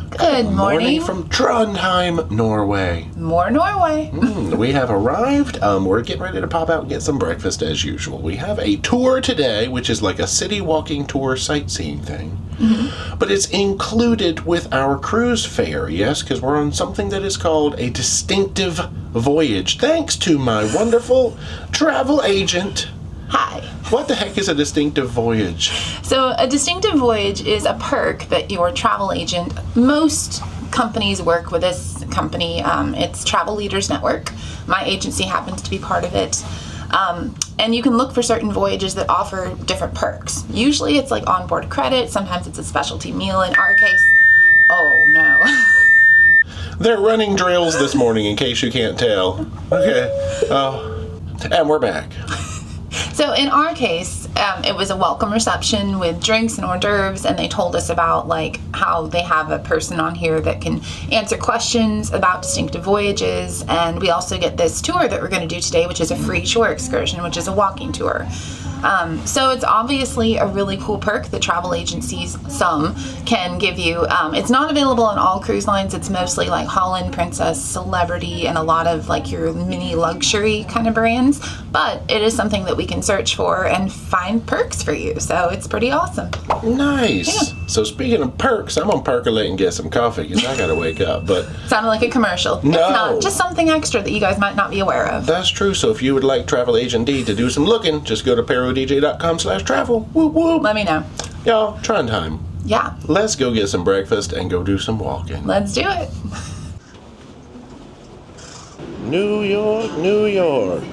Good morning. From Trondheim, Norway. More Norway. We have arrived. We're getting ready to pop out and get some breakfast as usual. We have a tour today, which is like a city walking tour sightseeing thing. But it's included with our cruise fare, yes, because we're on something that is called a distinctive voyage, thanks to my wonderful travel agent. Hi. What the heck is a distinctive voyage? So a distinctive voyage is a perk that your travel agent, most companies work with this company. It's Travel Leaders Network. My agency happens to be part of it. And you can look for certain voyages that offer different perks. Usually it's like onboard credit. Sometimes it's a specialty meal. In our case, oh no. They're running drills this morning, in case you can't tell. Okay. And we're back. So in our case, it was a welcome reception with drinks and hors d'oeuvres, and they told us about like how they have a person on here that can answer questions about distinctive voyages, and we also get this tour that we're going to do today, which is a free shore excursion, which is a walking tour. So it's obviously a really cool perk that travel agencies, some, can give you. It's not available on all cruise lines. It's mostly like Holland, Princess, Celebrity, and a lot of like your mini luxury kind of brands. But it is something that we can search for and find perks for you. So it's pretty awesome. Nice. Yeah. So speaking of perks, I'm gonna percolate and get some coffee because I gotta wake up. But sounded like a commercial. No. It's not, just something extra that you guys might not be aware of. That's true. So if you would like Travel Agent D to do some looking, just go to parodj.com/travel. Whoop whoop. Let me know. Y'all, Trondheim. Yeah. Let's go get some breakfast and go do some walking. Let's do it. New York, New York.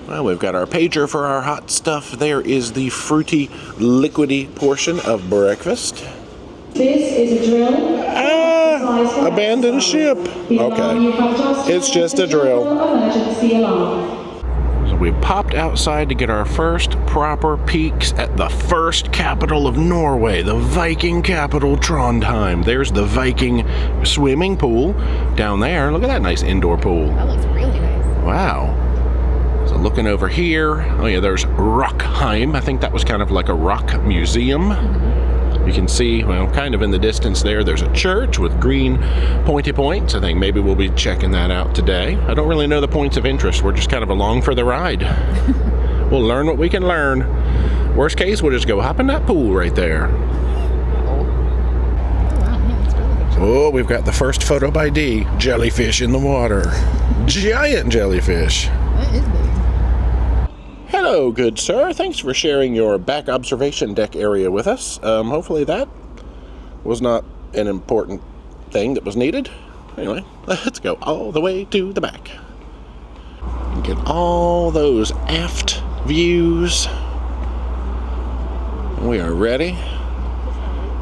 Well, we've got our pager for our hot stuff. There is the fruity, liquidy portion of breakfast. This is a drill. Abandoned ship. Okay. It's just a drill. So we popped outside to get our first proper peeks at the first capital of Norway, the Viking capital, Trondheim. There's the Viking swimming pool down there. Look at that nice indoor pool. That looks really nice. Wow. So looking over here, oh yeah, there's Rockheim. I think that was kind of like a rock museum. You can see, well, kind of in the distance there's a church with green pointy points. I think maybe we'll be checking that out today. I don't really know the points of interest. We're just kind of along for the ride. We'll learn what we can learn. Worst case, we'll just go hop in that pool right there. Oh, we've got the first photo by D. Jellyfish in the water. Giant jellyfish. That is big. Hello, good sir. Thanks for sharing your back observation deck area with us. Hopefully that was not an important thing that was needed. Anyway, let's go all the way to the back and get all those aft views. We are ready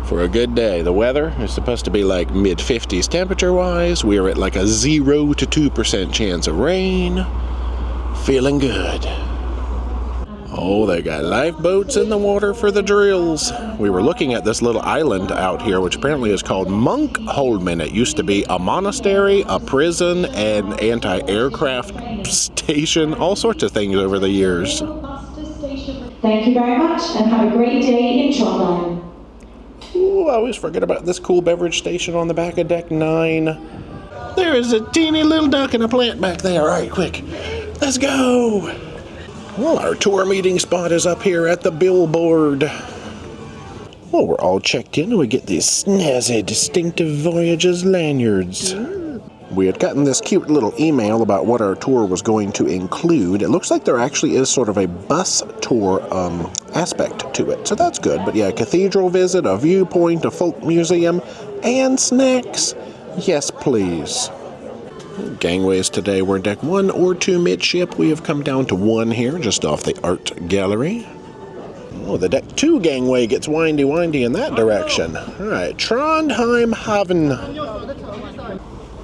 for a good day. The weather is supposed to be like mid-50s temperature-wise. We are at like a 0 to 2% chance of rain. Feeling good. Oh, they got lifeboats in the water for the drills. We were looking at this little island out here, which apparently is called Munkholmen. It used to be a monastery, a prison, an anti-aircraft station, all sorts of things over the years. Thank you very much, and have a great day in Trondheim. Ooh, I always forget about this cool beverage station on the back of Deck 9. There is a teeny little duck and a plant back there. All right, quick. Let's go. Well, our tour meeting spot is up here at the billboard. Well, we're all checked in and we get these snazzy Distinctive Voyages lanyards. We had gotten this cute little email about what our tour was going to include. It looks like there actually is sort of a bus tour aspect to it, so that's good. But yeah, a cathedral visit, a viewpoint, a folk museum, and snacks. Yes, please. Gangways today were deck 1 or 2 midship. We have come down to 1 here, just off the art gallery. Oh, the deck 2 gangway gets windy in that direction. All right, Trondheim Haven.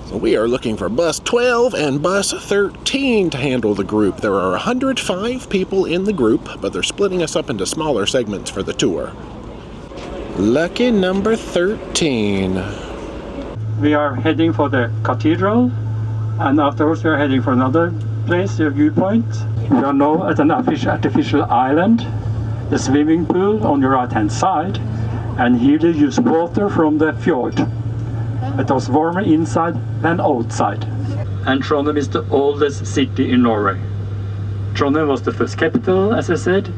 So we are looking for bus 12 and bus 13 to handle the group. There are 105 people in the group, but they're splitting us up into smaller segments for the tour. Lucky number 13. We are heading for the cathedral. And afterwards we are heading for another place, a viewpoint. We are now at an artificial island. The swimming pool on your right hand side. And here they use water from the fjord. It was warmer inside than outside. And Trondheim is the oldest city in Norway. Trondheim was the first capital, as I said,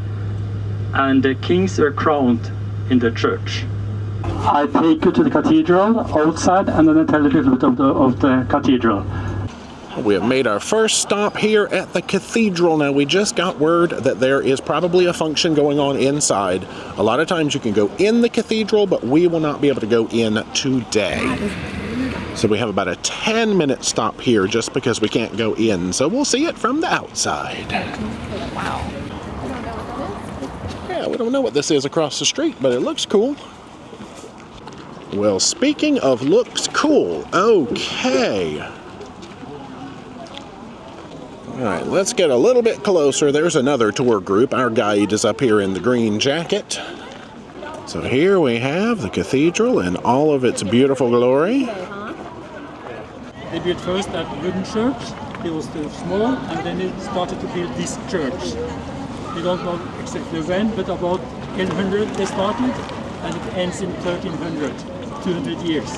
and the kings were crowned in the church. I take you to the cathedral outside, and then I tell you a little bit of the cathedral. We have made our first stop here at the cathedral. Now, we just got word that there is probably a function going on inside. A lot of times you can go in the cathedral, but we will not be able to go in today. So we have about a 10-minute stop here just because we can't go in. So we'll see it from the outside. Wow. Yeah, we don't know what this is across the street, but it looks cool. Well, speaking of looks cool, okay. All right, let's get a little bit closer. There's another tour group. Our guide is up here in the green jacket. So here we have the cathedral in all of its beautiful glory. They built first that wooden church. It was too small, and then they started to build this church. We don't know exactly when, but about 1100 they started, and it ends in 1300, 200 years.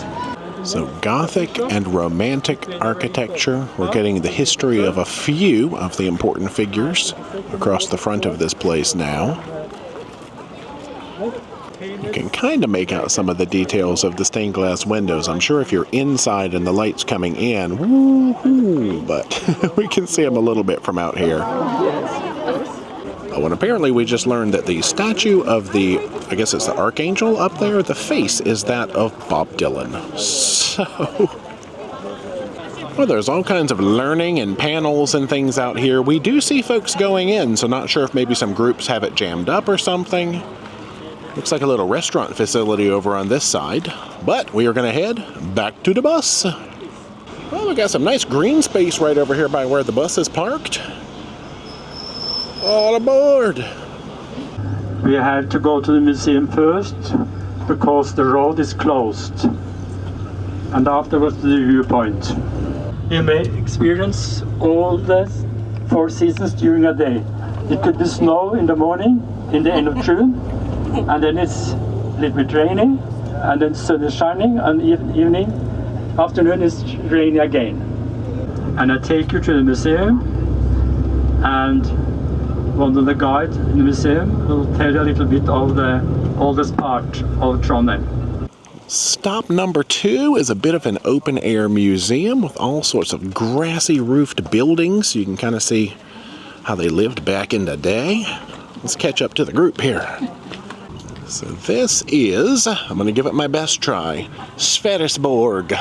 So Gothic and Romantic architecture. We're getting the history of a few of the important figures across the front of this place now. You can kind of make out some of the details of the stained glass windows. I'm sure if you're inside and the light's coming in, woo-hoo, but we can see them a little bit from out here. Oh, and apparently we just learned that the statue of the, I guess it's the Archangel up there, the face is that of Bob Dylan. So, well, there's all kinds of learning and panels and things out here. We do see folks going in, so not sure if maybe some groups have it jammed up or something. Looks like a little restaurant facility over on this side, but we are going to head back to the bus. Well, we got some nice green space right over here by where the bus is parked. All aboard! We have to go to the museum first because the road is closed, and afterwards the viewpoint. You may experience all the 4 seasons during a day. It could be snow in the morning, in the end of June, and then it's a little bit rainy, and then sun is shining, and evening, afternoon is rainy again. And I take you to the museum, and one of the guides in the museum will tell you a little bit of the oldest part of Trondheim. Stop number 2 is a bit of an open-air museum with all sorts of grassy roofed buildings. You can kind of see how they lived back in the day. Let's catch up to the group here. So this is, I'm going to give it my best try, Sverres Borg.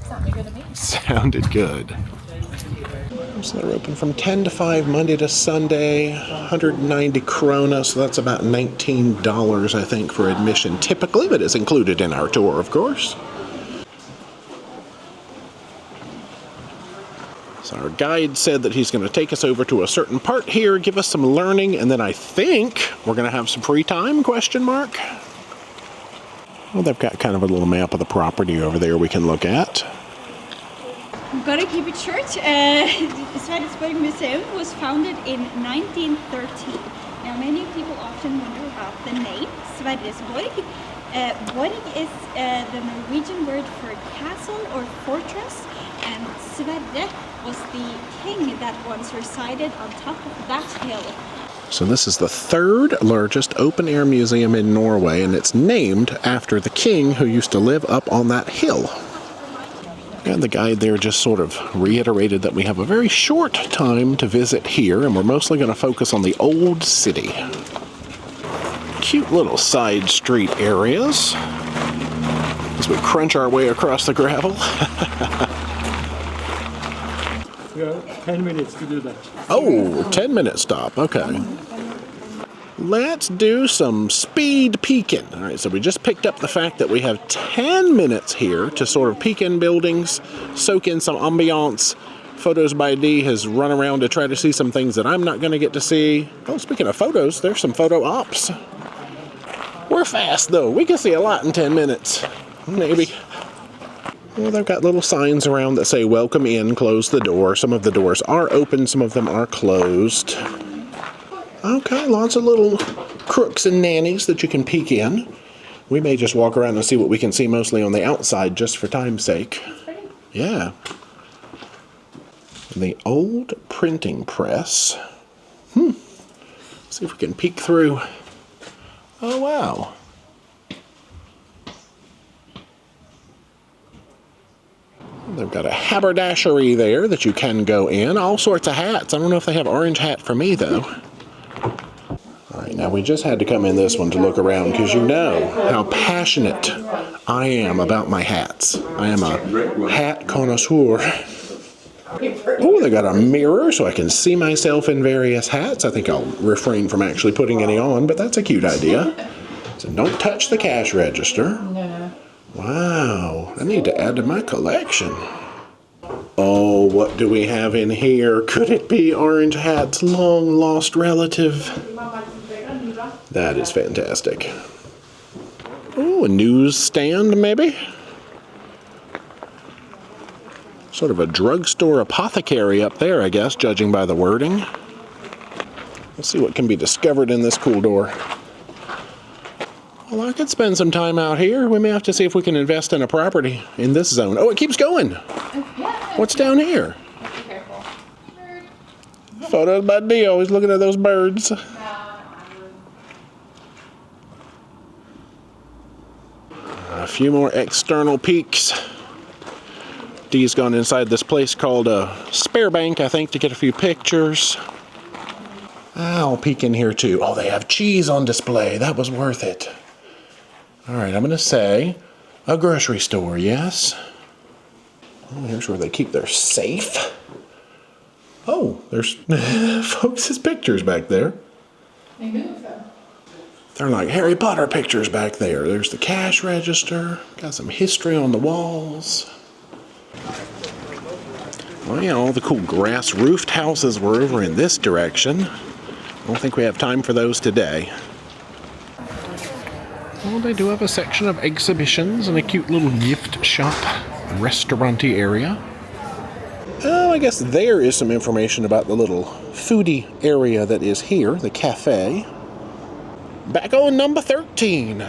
Sounded good to me. Sounded good. So they're open from 10 to 5 Monday to Sunday, 190 krona, so that's about $19 I think for admission typically, but it's included in our tour of course. So our guide said that he's going to take us over to a certain part here, give us some learning, and then I think we're going to have some free time, question mark. Well, they've got kind of a little map of the property over there we can look at. We've got to keep it short. The Sverres Borg Museum was founded in 1913. Now, many people often wonder about the name Sverres Borg. Borg is the Norwegian word for castle or fortress, and Sverre was the king that once resided on top of that hill. So this is the 3rd largest open-air museum in Norway, and it's named after the king who used to live up on that hill. And the guide there just sort of reiterated that we have a very short time to visit here, and we're mostly going to focus on the old city. Cute little side street areas as we crunch our way across the gravel. We have 10 minutes to do that. Oh, 10-minute stop, okay. Let's do some speed peeking. All right, so we just picked up the fact that we have 10 minutes here to sort of peek in buildings, soak in some ambiance. Photos by D has run around to try to see some things that I'm not going to get to see. Oh, speaking of photos, there's some photo ops. We're fast, though. We can see a lot in 10 minutes. Maybe. Well, they've got little signs around that say, welcome in, close the door. Some of the doors are open, some of them are closed. Okay, lots of little crooks and nannies that you can peek in. We may just walk around and see what we can see mostly on the outside just for time's sake. Yeah. The old printing press. See if we can peek through. Oh, wow. They've got a haberdashery there that you can go in. All sorts of hats. I don't know if they have orange hat for me, though. All right, now we just had to come in this one to look around because you know how passionate I am about my hats. I am a hat connoisseur. Oh, they got a mirror so I can see myself in various hats. I think I'll refrain from actually putting any on, but that's a cute idea. So don't touch the cash register. No. Wow, I need to add to my collection. Oh, what do we have in here? Could it be Orange Hat's long lost relative? That is fantastic. Oh, a newsstand maybe? Sort of a drugstore apothecary up there, I guess, judging by the wording. Let's see what can be discovered in this cool door. Well, I could spend some time out here. We may have to see if we can invest in a property in this zone. Oh, it keeps going. What's down here? Be careful. Photos by Dio. He's looking at those birds. A few more external peeks. Dee's gone inside this place called a Spare Bank, I think, to get a few pictures. I'll peek in here too. Oh, they have cheese on display. That was worth it. All right, I'm going to say a grocery store, yes. Oh, here's where they keep their safe. Oh, there's folks' pictures back there. They move though. They're like Harry Potter pictures back there. There's the cash register. Got some history on the walls. Oh yeah, all the cool grass-roofed houses were over in this direction. I don't think we have time for those today. Well, they do have a section of exhibitions and a cute little gift shop, restaurant-y area. Oh, I guess there is some information about the little foodie area that is here, the cafe. Back on number 13.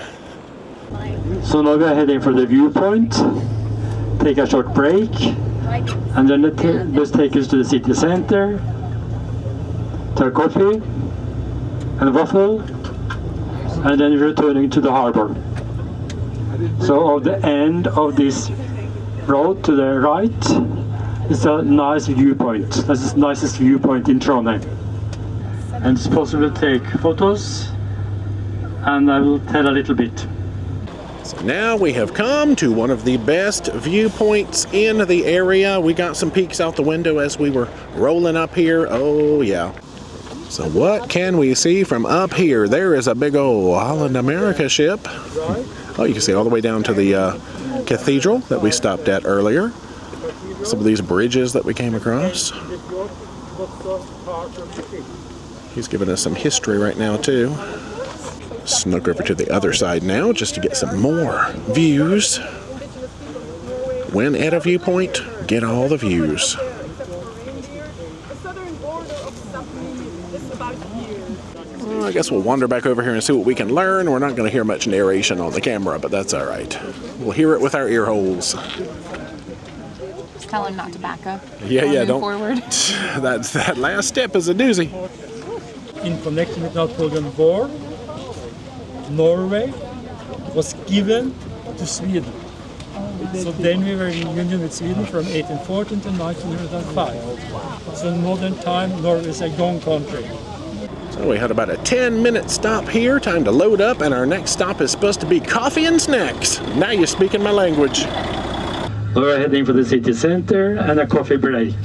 So now we're heading for the viewpoint, take a short break, and then the bus takes us to the city center, to a coffee and a waffle, and then returning to the harbor. So at the end of this road to the right is a nice viewpoint. That's the nicest viewpoint in Trondheim. And it's possible to take photos, and I will tell a little bit. So now we have come to one of the best viewpoints in the area. We got some peeks out the window as we were rolling up here. Oh yeah. So what can we see from up here? There is a big old Holland America ship. Oh, you can see all the way down to the cathedral that we stopped at earlier. Some of these bridges that we came across. He's giving us some history right now too. Snuck over to the other side now just to get some more views. When at a viewpoint, get all the views. Well, I guess we'll wander back over here and see what we can learn. We're not going to hear much narration on the camera, but that's all right. We'll hear it with our ear holes. Just tell him not to back up. Yeah, don't. Forward. That last step is a doozy. In connection with Napoleon Borg, Norway was given to Sweden. So then we were in union with Sweden from 1814 to 1905. So in modern time, Norway is a young country. So we had about a 10-minute stop here. Time to load up, and our next stop is supposed to be coffee and snacks. Now you're speaking my language. We're heading for the city center and a coffee break.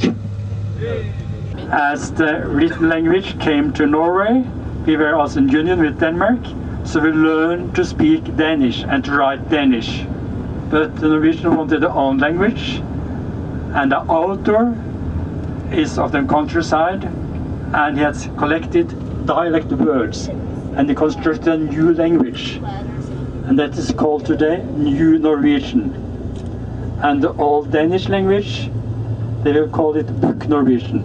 As the written language came to Norway, we were also in union with Denmark. So we learned to speak Danish and to write Danish. But the Norwegian wanted their own language, and the author is of the countryside, and he has collected dialect words, and he constructed a new language, and that is called today New Norwegian. And the old Danish language, they will call it Book Norwegian.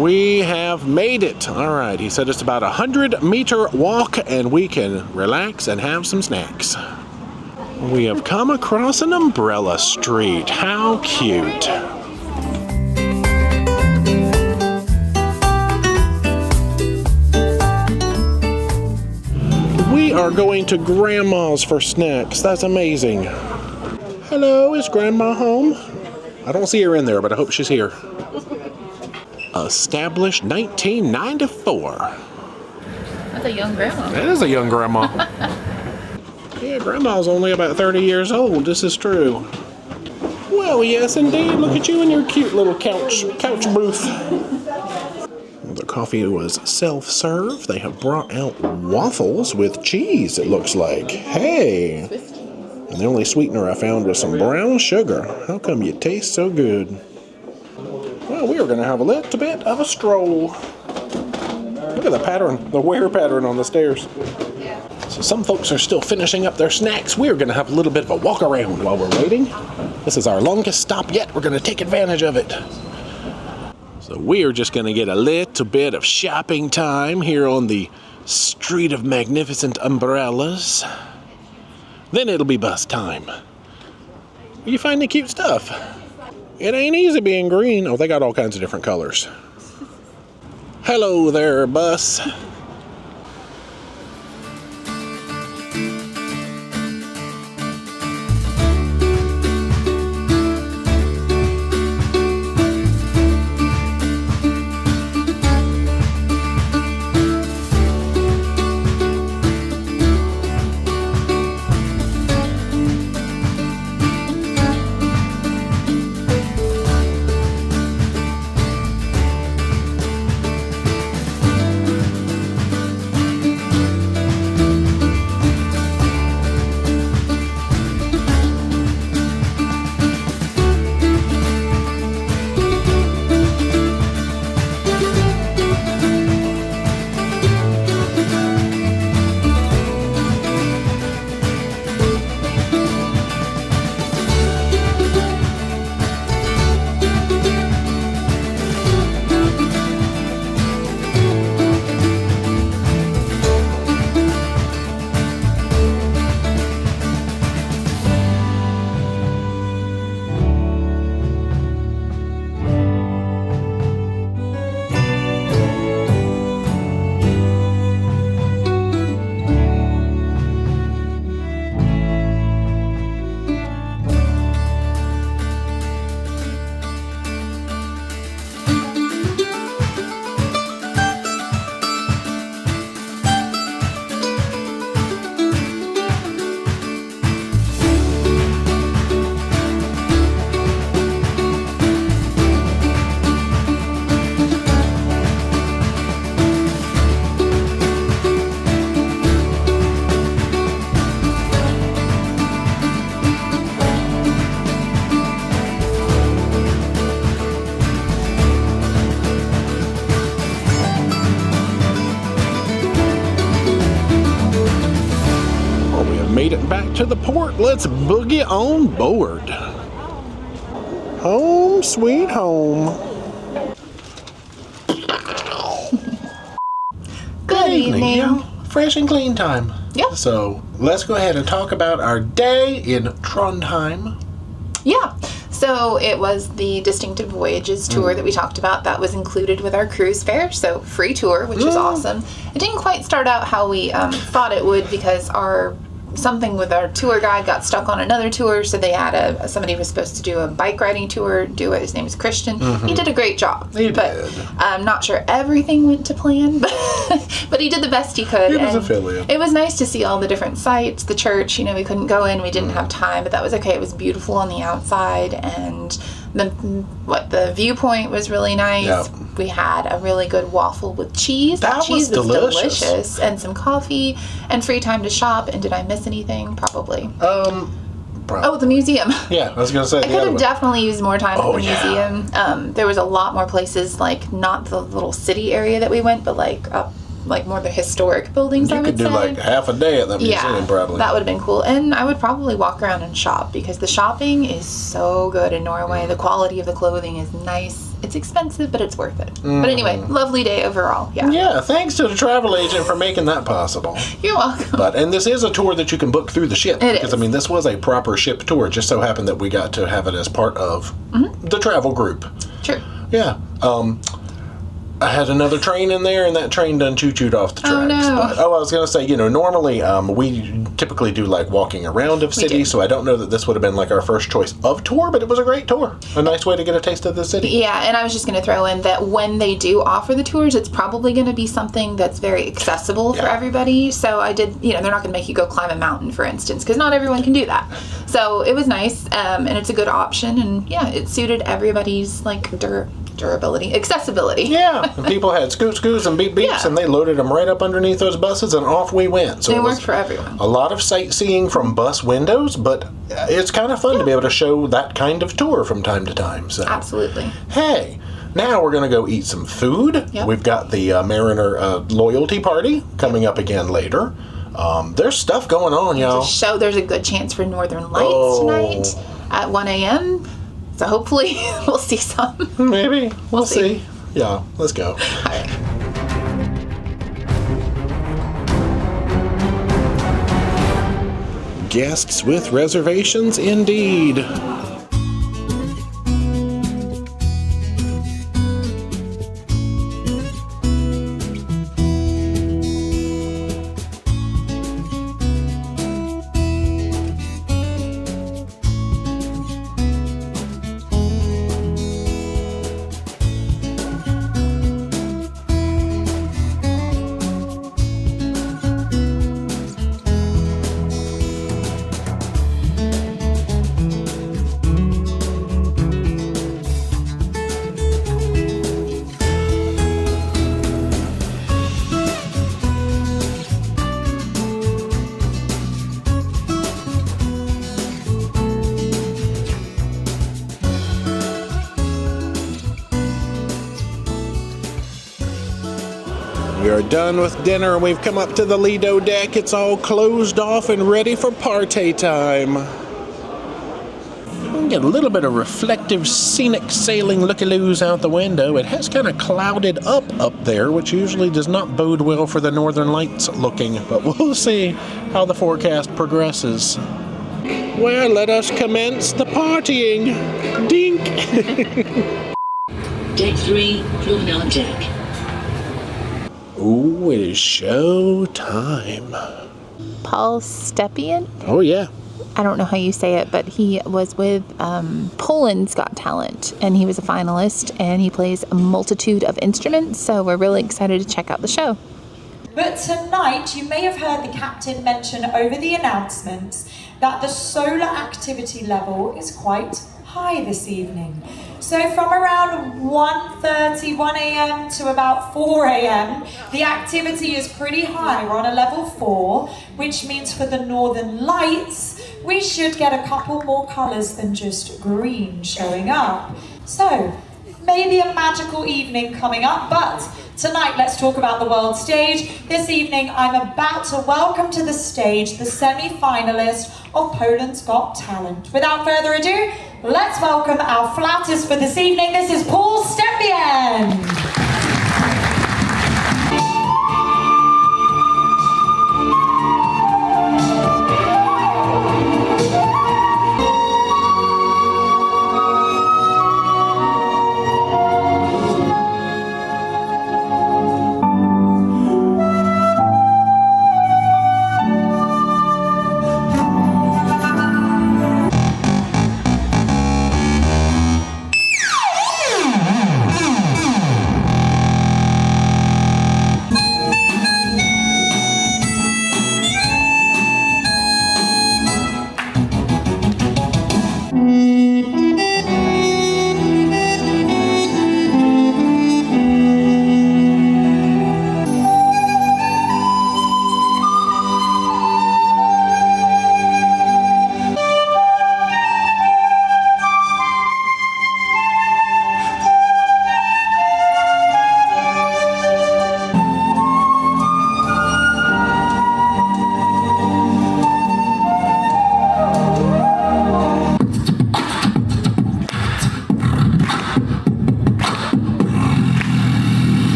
We have made it. All right, he said it's about a 100-meter walk and we can relax and have some snacks. We have come across an umbrella street. How cute. We are going to Grandma's for snacks. That's amazing. Hello, is Grandma home? I don't see her in there, but I hope she's here. Established 1994. That's a young grandma. That is a young grandma. Yeah, Grandma's only about 30 years old. This is true. Well, yes, indeed. Look at you in your cute little couch booth. The coffee was self-serve. They have brought out waffles with cheese, it looks like. Hey! And the only sweetener I found was some brown sugar. How come you taste so good? Well, we are going to have a little bit of a stroll. Look at the pattern, the wear pattern on the stairs. So some folks are still finishing up their snacks. We're going to have a little bit of a walk around while we're waiting. This is our longest stop yet. We're going to take advantage of it. So we're just going to get a little bit of shopping time here on the Street of Magnificent Umbrellas. Then it'll be bus time. You find the cute stuff. It ain't easy being green. Oh, they got all kinds of different colors. Hello there, bus. Made it back to the port. Let's boogie on board. Home sweet home. Good evening. Yeah, fresh and clean time. Yep. So let's go ahead and talk about our day in Trondheim. Yeah. So it was the Distinctive Voyages tour that we talked about. That was included with our cruise fare, so free tour, which was awesome. It didn't quite start out how we thought it would because something with our tour guide got stuck on another tour, so they had somebody was supposed to do a bike riding tour, his name is Christian. He did a great job. He but did. I'm not sure everything went to plan, but he did the best he could. He was affiliate. It was nice to see all the different sites, the church, we couldn't go in, we didn't have time, but that was okay. It was beautiful on the outside, and the viewpoint was really nice. Yep. We had a really good waffle with cheese. That cheese was delicious. And some coffee and free time to shop. And did I miss anything? Probably. Oh, the museum. Yeah, I was going to say. I could have definitely used more time at the museum. Yeah. There was a lot more places, like not the little city area that we went, but like more the historic buildings. You could do like half a day at the museum, probably. That would have been cool. And I would probably walk around and shop because the shopping is so good in Norway. The quality of the clothing is nice. It's expensive, but it's worth it. But anyway, lovely day overall. Yeah. Yeah, thanks to the travel agent for making that possible. You're welcome. And this is a tour that you can book through the ship. It because, is. I mean, this was a proper ship tour. It just so happened that we got to have it as part of the travel group. Sure. Yeah. I had another train in there, and that train done choo-chooed off the tracks. Oh, no. But, I was going to say, normally we typically do, like, walking around of cities, so I don't know that this would have been, like, our first choice of tour, but it was a great tour. A nice way to get a taste of the city. Yeah, and I was just going to throw in that when they do offer the tours, it's probably going to be something that's very accessible for everybody. So I did, they're not going to make you go climb a mountain, for instance, because not everyone can do that. So it was nice, and it's a good option, and yeah, it suited everybody's, like, durability, accessibility. Yeah, and people had scoots and beeps, and they loaded them right up underneath those buses, and off we went. So it worked for everyone. A lot of sightseeing from bus windows, but it's kind of fun to be able to show that kind of tour from time to time. So. Absolutely. Hey, now we're going to go eat some food. Yep. We've got the Mariner loyalty party coming up again later. There's stuff going on, y'all. There's a good chance for Northern Lights tonight at 1 a.m. So hopefully we'll see some. Maybe. We'll see. Yeah, let's go. All right. Guests with reservations, indeed. We are done with dinner and we've come up to the Lido deck. It's all closed off and ready for party time. We can get a little bit of reflective scenic sailing looky-loos out the window. It has kind of clouded up there, which usually does not bode well for the Northern Lights looking, but we'll see how the forecast progresses. Well, let us commence the partying. Dink! Deck 3, promenade deck. Ooh, it is show time. Paul Stepien? Oh, yeah. I don't know how you say it, but he was with Poland's Got Talent, and he was a finalist, and he plays a multitude of instruments, so we're really excited to check out the show. But tonight, you may have heard the captain mention over the announcements that the solar activity level is quite high this evening. So from around 1:30, 1 a.m. to about 4 a.m., the activity is pretty high. We're on a level 4, which means for the Northern Lights, we should get a couple more colours than just green showing up. So, maybe a magical evening coming up, but tonight let's talk about the world stage. This evening I'm about to welcome to the stage the semi-finalist of Poland's Got Talent. Without further ado, let's welcome our flautist for this evening. This is Paul Stepien.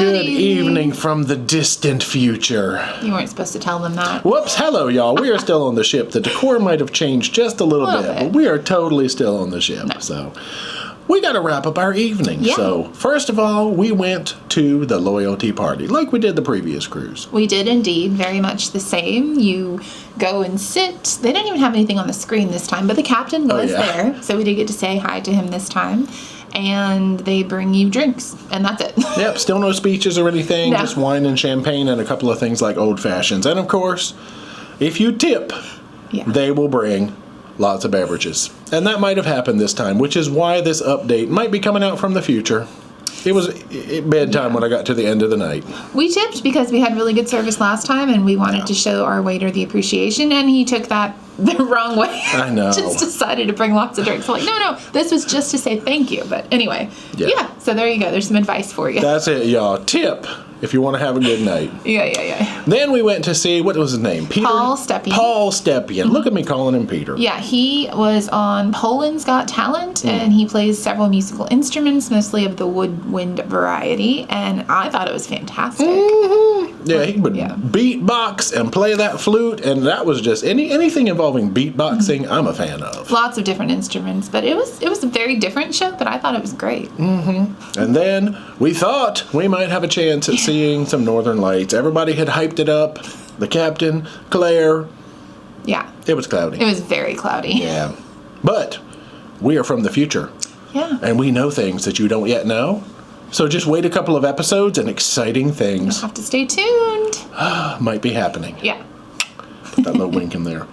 Good evening from the distant future. You weren't supposed to tell them that. Whoops, hello y'all. We are still on the ship. The decor might have changed just a little bit, but we are totally still on the ship. No. So we got to wrap up our evening. Yeah. So first of all, we went to the loyalty party like we did the previous cruise. We did indeed, very much the same. You go and sit. They didn't even have anything on the screen this time, but the captain was there, so we did get to say hi to him this time. And they bring you drinks, and that's it. Yep, still no speeches or anything, No. just wine and champagne and a couple of things like old fashions. And of course, if you tip, they will bring lots of beverages. And that might have happened this time, which is why this update might be coming out from the future. It was bedtime when I got to the end of the night. We tipped because we had really good service last time, and we wanted to show our waiter the appreciation, and he took that the wrong way. I know. Just decided to bring lots of drinks. I'm like, no, this was just to say thank you. But anyway, so there you go. There's some advice for you. That's it, y'all. Tip if you want to have a good night. Yeah. Then we went to see, what was his name? Peter? Paul Stepien. Paul Stepien. Look at me calling him Peter. Yeah, he was on Poland's Got Talent, and he plays several musical instruments, mostly of the woodwind variety, and I thought it was fantastic. Yeah, he would beatbox and play that flute, and that was just anything involving beatboxing, I'm a fan of. Lots of different instruments, but it was a very different show, but I thought it was great. And then we thought we might have a chance at seeing some northern lights. Everybody had hyped it up. The captain, Claire. Yeah. It was cloudy. It was very cloudy. Yeah. But we are from the future. Yeah. And we know things that you don't yet know. So just wait a couple of episodes and exciting things You'll have to stay tuned. might be happening. Yeah. Put that little wink in there.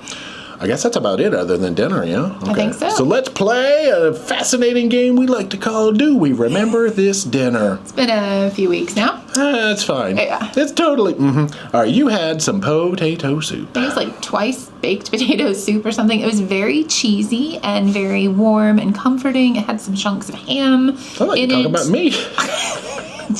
I guess that's about it other than dinner, yeah? Okay. I think so. So let's play a fascinating game we like to call Do We Remember This Dinner? It's been a few weeks now. That's fine. Yeah. It's totally, All right, you had some potato soup. I think it was like twice baked potato soup or something. It was very cheesy and very warm and comforting. It had some chunks of ham. I like to talk about me.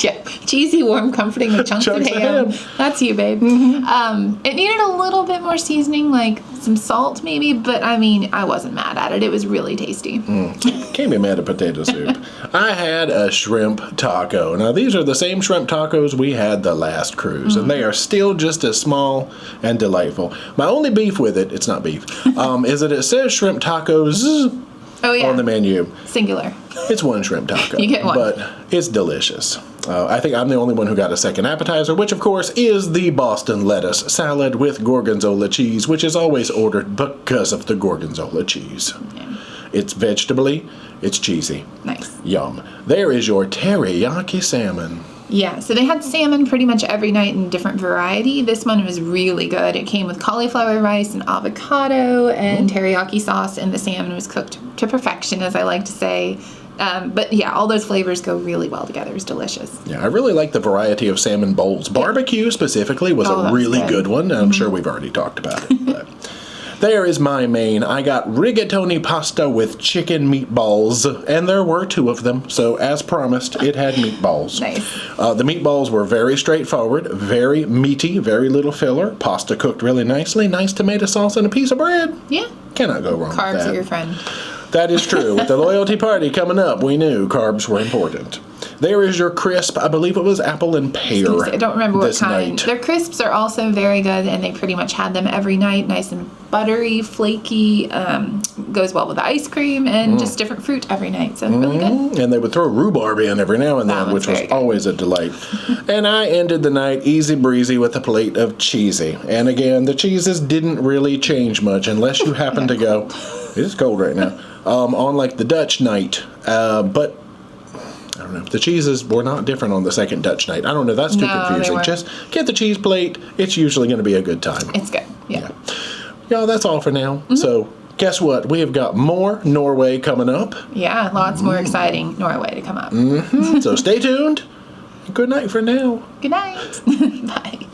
Yeah, cheesy, warm, comforting with chunks of ham. That's you, babe. It needed a little bit more seasoning, like some salt maybe, but I mean, I wasn't mad at it. It was really tasty. Can't be mad at potato soup. I had a shrimp taco. Now, these are the same shrimp tacos we had the last cruise, and they are still just as small and delightful. My only beef with it, it's not beef, is that it says shrimp tacos on the menu. Singular. It's one shrimp taco. You get one. But it's delicious. I think I'm the only one who got a second appetizer, which of course is the Boston lettuce salad with gorgonzola cheese, which is always ordered because of the gorgonzola cheese. Yeah. It's vegetable-y, it's cheesy. Nice. Yum. There is your teriyaki salmon. Yeah, so they had salmon pretty much every night in different variety. This one was really good. It came with cauliflower rice and avocado and teriyaki sauce, and the salmon was cooked to perfection, as I like to say. But yeah, all those flavors go really well together. It's delicious. Yeah, I really like the variety of salmon bowls. Barbecue specifically was a really good one. I'm sure we've already talked about it. But there is my main. I got rigatoni pasta with chicken meatballs, and there were two of them. So as promised, it had meatballs. Nice. The meatballs were very straightforward, very meaty, very little filler. Pasta cooked really nicely, nice tomato sauce, and a piece of bread. Yeah. Cannot go wrong with Carbs that. are your friend. That is true. With the loyalty party coming up, we knew carbs were important. There is your crisp. I believe it was apple and pear. I don't remember what kind. Night. Their crisps are also very good, and they pretty much had them every night. Nice and buttery, flaky. Goes well with ice cream and just different fruit every night. So really good. And they would throw rhubarb in every now and then, which was always a delight. And I ended the night easy breezy with a plate of cheesy. And again, the cheeses didn't really change much unless you happen to go. It is cold right now. On like the Dutch night, but I don't know. The cheeses were not different on the second Dutch night. I don't know. That's too confusing. Just get the cheese plate. It's usually going to be a good time. It's good. Yeah. Y'all, that's all for now. So guess what? We have got more Norway coming up. Yeah, lots more exciting Norway to come up. So stay tuned. Good night for now. Good night. Bye.